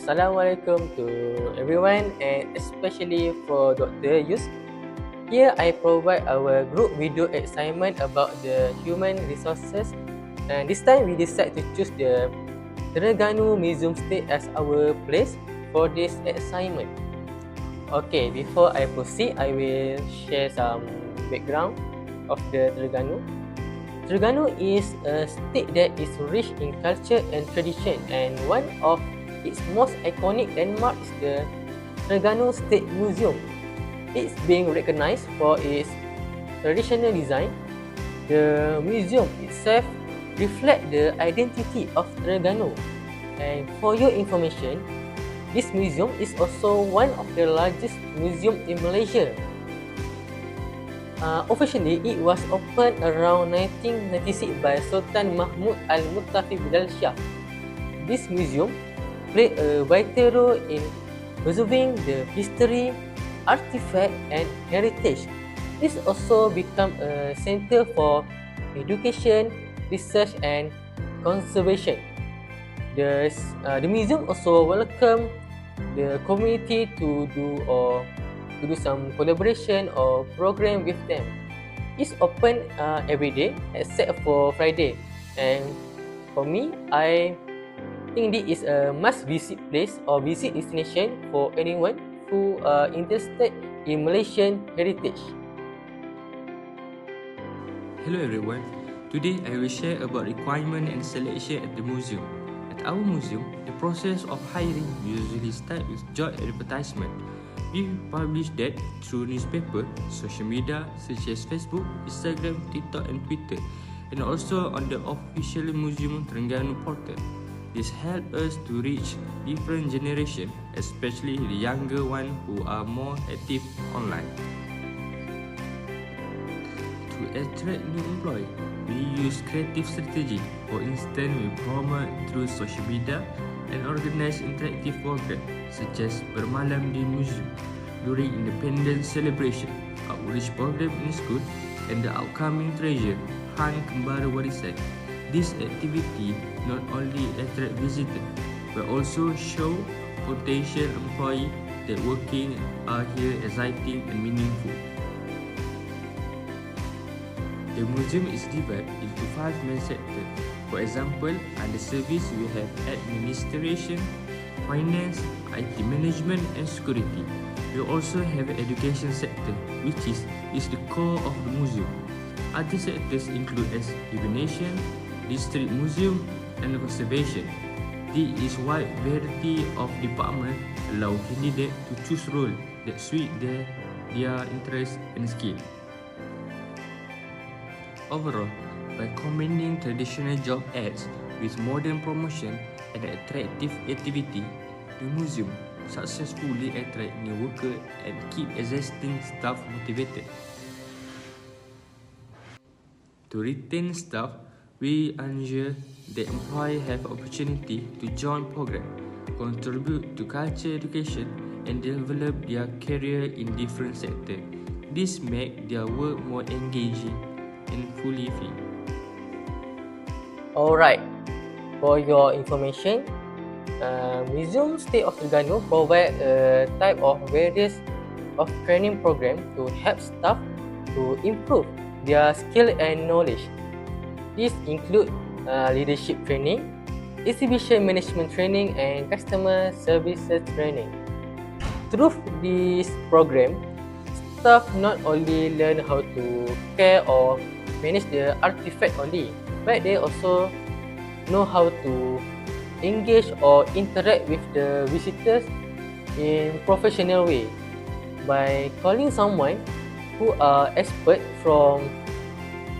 Assalamualaikum to everyone and especially for Dr. Yus. Here I provide our group video assignment about the human resources, and this time we decide to choose the Terengganu Museum State as our place for this assignment. Okay, before I proceed, I will share some background of the Terengganu. Terengganu is a state that is rich in culture and tradition, and one of its most iconic landmark is the Terengganu State Museum. It's being recognized for its traditional design. The museum itself reflects the identity of Terengganu. And for your information, this museum is also one of the largest museums in Malaysia. Officially, it was opened around 1996 by Sultan Mahmud Al-Muttafi Bilal Shah. This museum played a vital role in preserving the history, artifact and heritage. This also became a center for education, research and conservation. The museum also welcomed the community to do some collaboration or program with them. It's open every day except for Friday, and for me, I think this is a must-visit place or visit destination for anyone who are interested in Malaysian heritage. Hello everyone. Today I will share about requirement and selection at the museum. At our museum, the process of hiring usually starts with job advertisement. We publish that through newspaper, social media such as Facebook, Instagram, TikTok and Twitter, and also on the official Museum Terengganu portal. This helps us to reach different generations, especially the younger ones who are more active online. To attract new employees, we use creative strategy. For instance, we promote through social media and organize interactive programs such as Bermalam di Museum during Independence celebration, outreach program in school, and the upcoming treasure hunt Kembara Warisan. This activity not only attract visitors but also show potential employees that working are here exciting and meaningful. The museum is divided into 5 main sectors. For example, under service we have administration, finance, IT management and security. We also have an education sector, which is the core of the museum. Other sectors include as divination, district museum and conservation. This wide variety of departments allow candidates to choose roles that suit their interest and skill. Overall, by combining traditional job ads with modern promotion and attractive activity, the museum successfully attract new workers and keep existing staff motivated. To retain staff, we ensure that employees have opportunity to join program, contribute to culture education and develop their career in different sectors. This makes their work more engaging and fulfilling. Alright, for your information, Museum State of Terengganu provide a type of various of training program to help staff to improve their skill and knowledge. These include leadership training, exhibition management training and customer services training. Through this program, staff not only learn how to care or manage the artifact only, but they also know how to engage or interact with the visitors in professional way. By calling someone who are expert from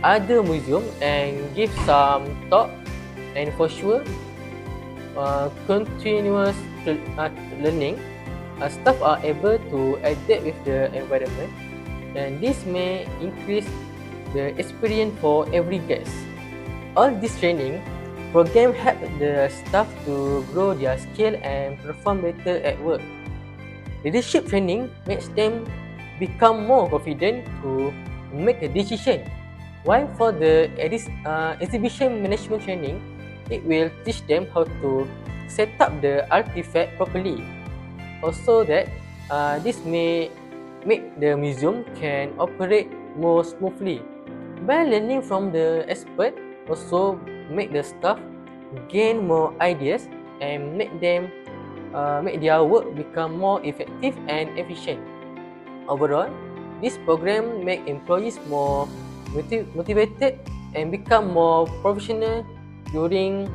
other museum and give some talk, and for sure continuous learning, staff are able to adapt with the environment, and this may increase the experience for every guest. All this training program help the staff to grow their skill and perform better at work. Leadership training makes them become more confident to make a decision. While for the exhibition management training, it will teach them how to set up the artifact properly. Also that this may make the museum can operate more smoothly. By learning from the expert, also make the staff gain more ideas and make their work become more effective and efficient. Overall, this program make employees more motivated and become more professional during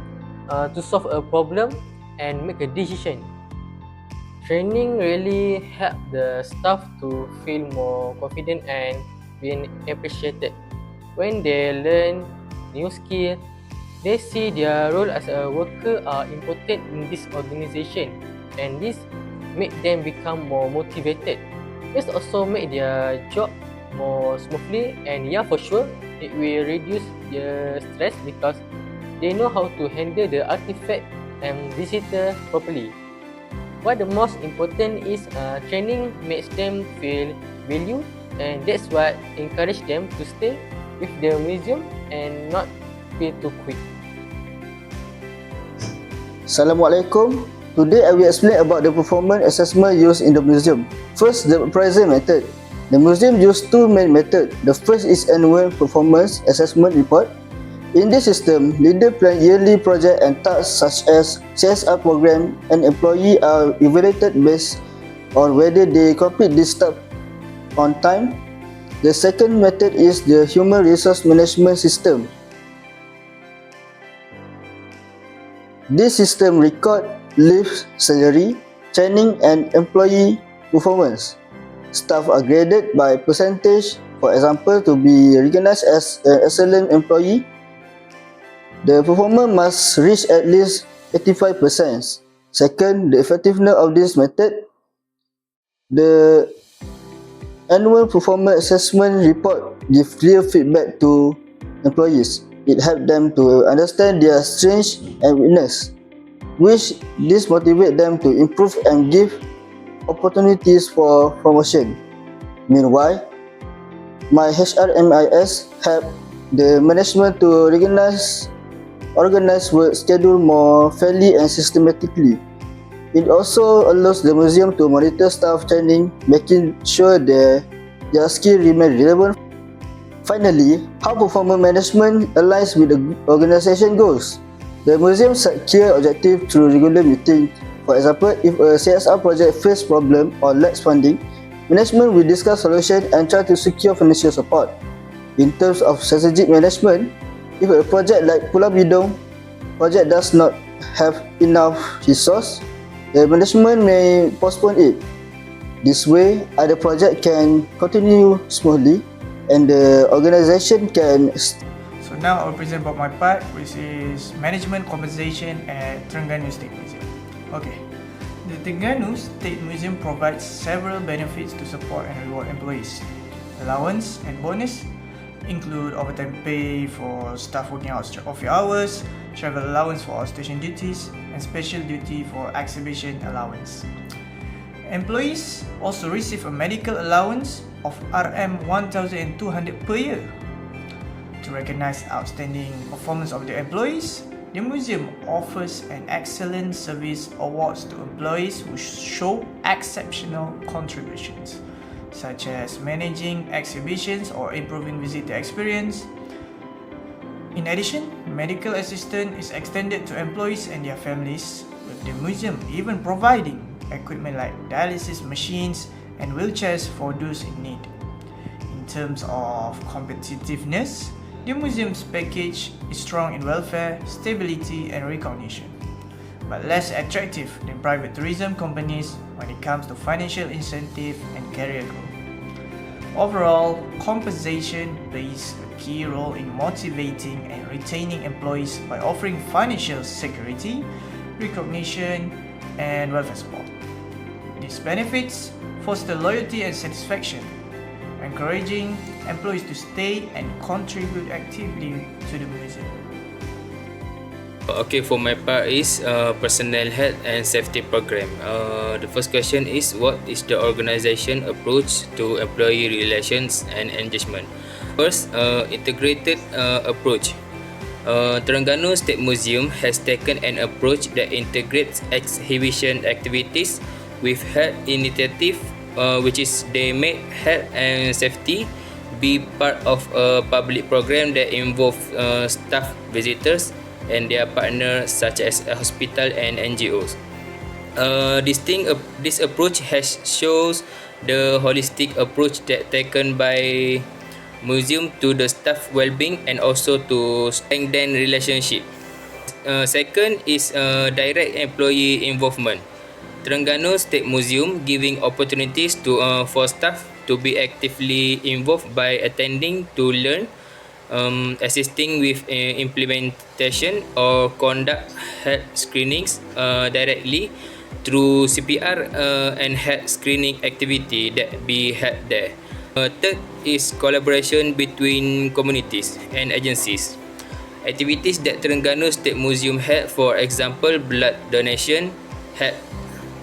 to solve a problem and make a decision. Training really help the staff to feel more confident and being appreciated. When they learn new skills, they see their role as a worker are important in this organization, and this make them become more motivated. This also make their job more smoothly, and yeah, for sure, it will reduce their stress because they know how to handle the artifact and visitor properly. What the most important is training makes them feel valued, and that's what encourage them to stay with the museum and not feel too quick. Assalamualaikum. Today I will explain about the performance assessment used in the museum. First, the appraisal method. The museum uses two main methods. The first is annual performance assessment report. In this system, leader plan yearly project and tasks such as CSR program, and employee are evaluated based on whether they complete this task on time. The second method is the human resource management system. This system record leave, salary, training and employee performance. Staff are graded by percentage, for example, to be recognized as an excellent employee. The performer must reach at least 85%. Second, the effectiveness of this method. The annual performance assessment report gives clear feedback to employees. It helps them to understand their strengths and weaknesses, which this motivates them to improve and give opportunities for promotion. Meanwhile, my HRMIS help the management to organize work schedule more fairly and systematically. It also allows the museum to monitor staff training, making sure their skills remain relevant. Finally, how performance management aligns with the organization goals. The museum set clear objectives through regular meetings. For example, if a CSR project faces problems or lacks funding, management will discuss solutions and try to secure financial support. In terms of strategic management, if a project like Pulau Bidong project does not have enough resource, the management may postpone it. This way, other projects can continue smoothly and the organization can. So now I'll present about my part, which is management compensation at Terengganu State Museum. Okay, the Terengganu State Museum provides several benefits to support and reward employees. Allowance and bonus include overtime pay for staff working off hours, travel allowance for outstation duties, and special duty for exhibition allowance. Employees also receive a medical allowance of RM1,200 per year. To recognize outstanding performance of the employees, the museum offers an excellent service awards to employees who show exceptional contributions, such as managing exhibitions or improving visitor experience. In addition, medical assistance is extended to employees and their families, with the museum even providing equipment like dialysis machines and wheelchairs for those in need. In terms of competitiveness, the museum's package is strong in welfare, stability and recognition, but less attractive than private tourism companies when it comes to financial incentive and career growth. Overall, compensation plays a key role in motivating and retaining employees by offering financial security, recognition, and welfare support. These benefits foster loyalty and satisfaction, encouraging employees to stay and contribute actively to the museum. Okay, for my part is personnel health and safety program. The first question is, what is the organization approach to employee relations and engagement? First, integrated approach. Terengganu State Museum has taken an approach that integrates exhibition activities with health initiative, which is they make health and safety be part of a public program that involve staff, visitors, and their partners such as a hospital and NGOs. This approach has shows the holistic approach that taken by museum to the staff well-being and also to strengthen relationship. Second is direct employee involvement. Terengganu State Museum giving opportunities to for staff to be actively involved by attending to learn, assisting with implementation or conduct health screenings directly through CPR and health screening activity that be held there. Third is collaboration between communities and agencies. Activities that Terengganu State Museum had, for example, blood donation, health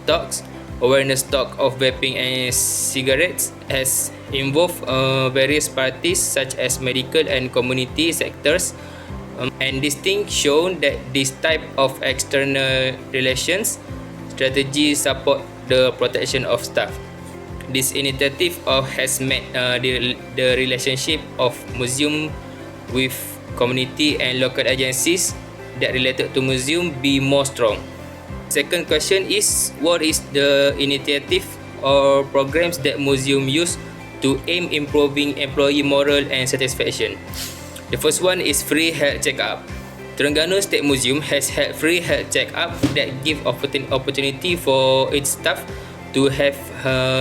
talks, awareness talk of vaping and cigarettes, has involved various parties such as medical and community sectors, and this thing shown that this type of external relations strategy support the protection of staff. This initiative has made the relationship of museum with community and local agencies that related to museum be more strong. Second question is, what is the initiative or programs that museum use to aim improving employee morale and satisfaction? The first one is free health checkup. Terengganu State Museum has had free health checkup that give opportunity for its staff to have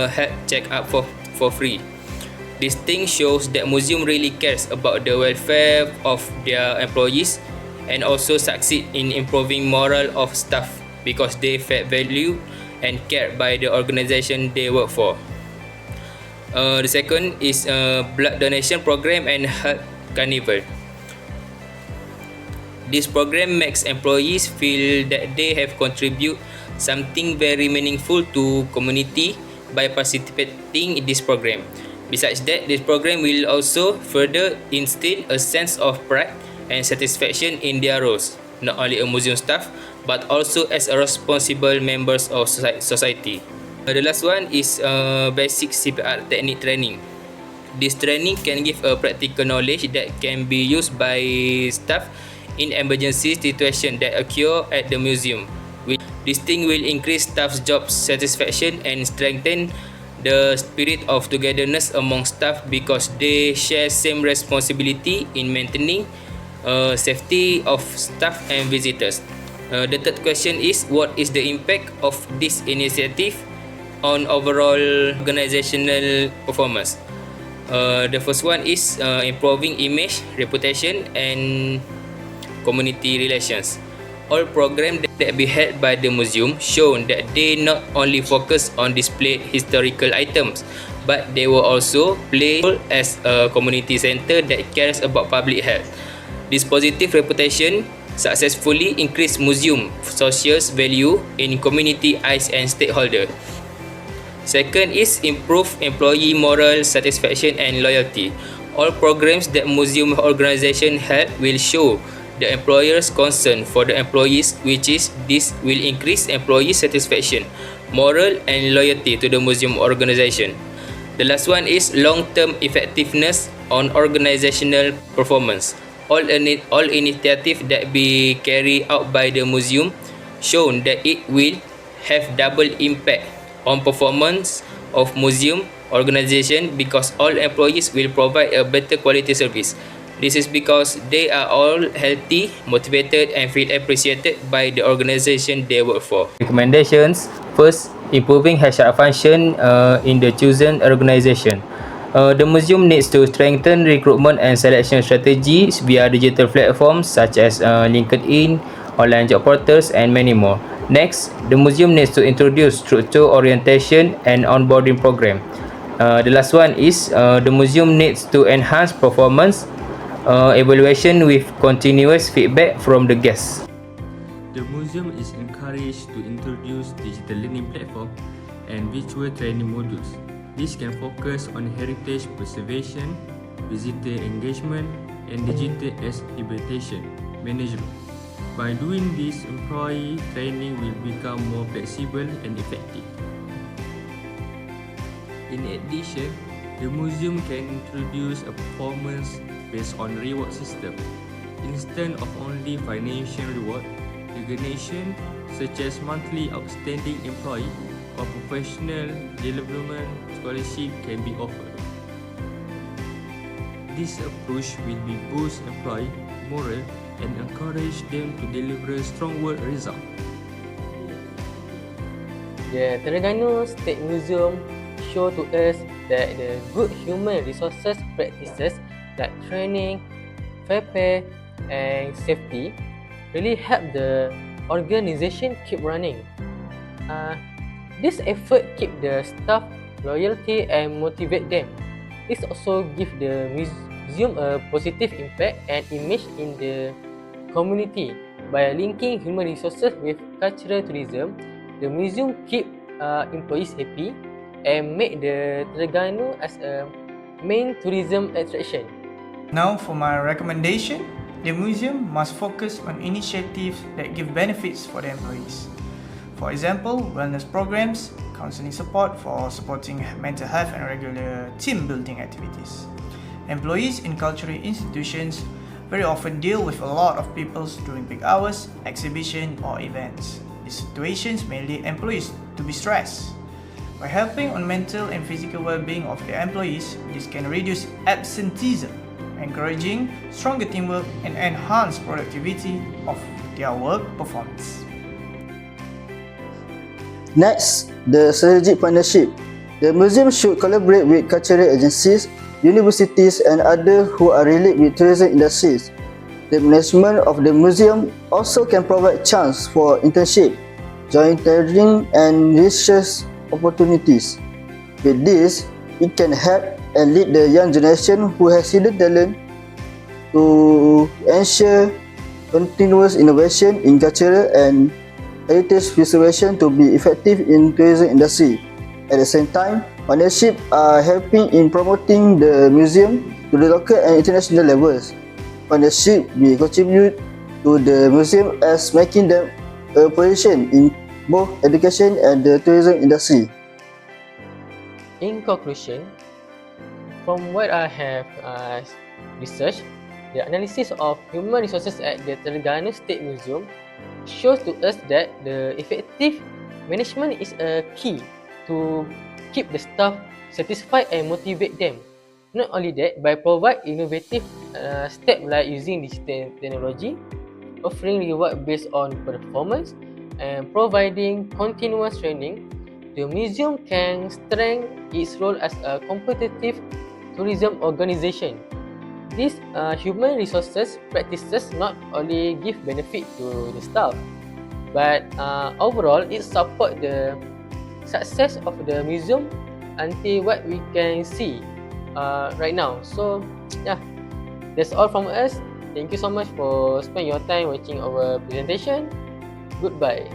health checkup for free. This thing shows that museum really cares about the welfare of their employees and also succeed in improving morale of staff because they felt valued and cared by the organization they work for. The second is blood donation program and health carnival. This program makes employees feel that they have contributed something very meaningful to community by participating in this program. Besides that, this program will also further instill a sense of pride and satisfaction in their roles, not only a museum staff but also as a responsible members of society. The last one is basic CPR technique training. This training can give a practical knowledge that can be used by staff in emergency situations that occur at the museum. This thing will increase staff's job satisfaction and strengthen the spirit of togetherness among staff because they share same responsibility in maintaining safety of staff and visitors. The third question is, what is the impact of this initiative on overall organizational performance? The first one is improving image, reputation, and community relations. All programs that be held by the museum shown that they not only focus on display historical items, but they will also play as a community center that cares about public health. This positive reputation successfully increase museum social value in community eyes and stakeholder. Second is improve employee moral satisfaction and loyalty. All programs that museum organization have will show the employer's concern for the employees, which is this will increase employee satisfaction, moral and loyalty to the museum organization. The last one is long-term effectiveness on organizational performance. All initiatives that be carried out by the museum shown that it will have double impact on performance of museum organization because all employees will provide a better quality service. This is because they are all healthy, motivated and feel appreciated by the organization they work for. Recommendations. First, improving HR function in the chosen organization. The museum needs to strengthen recruitment and selection strategies via digital platforms such as LinkedIn, online job portals and many more. Next, the museum needs to introduce structure orientation and onboarding program. The last one is the museum needs to enhance performance evaluation with continuous feedback from the guests. The museum is encouraged to introduce digital learning platform and virtual training modules. This can focus on heritage preservation, visitor engagement, and digital exhibition. management. By doing this, employee training will become more flexible and effective. In addition, the museum can introduce a performance based on reward system. Instead of only financial reward, recognition such as monthly outstanding employee or professional development scholarship can be offered. This approach will boost employee morale and encourage them to deliver strong work results. The Terengganu State Museum show to us that the good human resources practices like training, fair pay, and safety really help the organization keep running. This effort keep the staff loyalty and motivate them. This also give the museum a positive impact and image in the community. By linking human resources with cultural tourism, the museum keep employees happy and make the Terengganu as a main tourism attraction. Now for my recommendation, the museum must focus on initiatives that give benefits for the employees. For example, wellness programs, counseling support for supporting mental health and regular team building activities. Employees in cultural institutions very often deal with a lot of people during peak hours, exhibition or events. These situations may lead employees to be stressed. By helping on mental and physical well-being of their employees, this can reduce absenteeism, encouraging stronger teamwork and enhance productivity of their work performance. Next, the strategic partnership. The museum should collaborate with cultural agencies, universities and others who are related with tourism industries. The management of the museum also can provide chance for internship, joint training and research opportunities. With this, it can help and lead the young generation who has hidden talent to ensure continuous innovation in cultural and heritage preservation to be effective in tourism industry. At the same time, partnerships are helping in promoting the museum to the local and international levels. Partnership will contribute to the museum as making them a position in both education and the tourism industry. In conclusion, from what I have researched, the analysis of human resources at the Terengganu State Museum shows to us that the effective management is a key to keep the staff satisfied and motivate them. Not only that, by providing innovative steps like using digital technology, offering reward based on performance, and providing continuous training, the museum can strengthen its role as a competitive tourism organization. These human resources practices not only give benefit to the staff, but overall it support the success of the museum until what we can see right now. So yeah, that's all from us. Thank you so much for spending your time watching our presentation. Goodbye.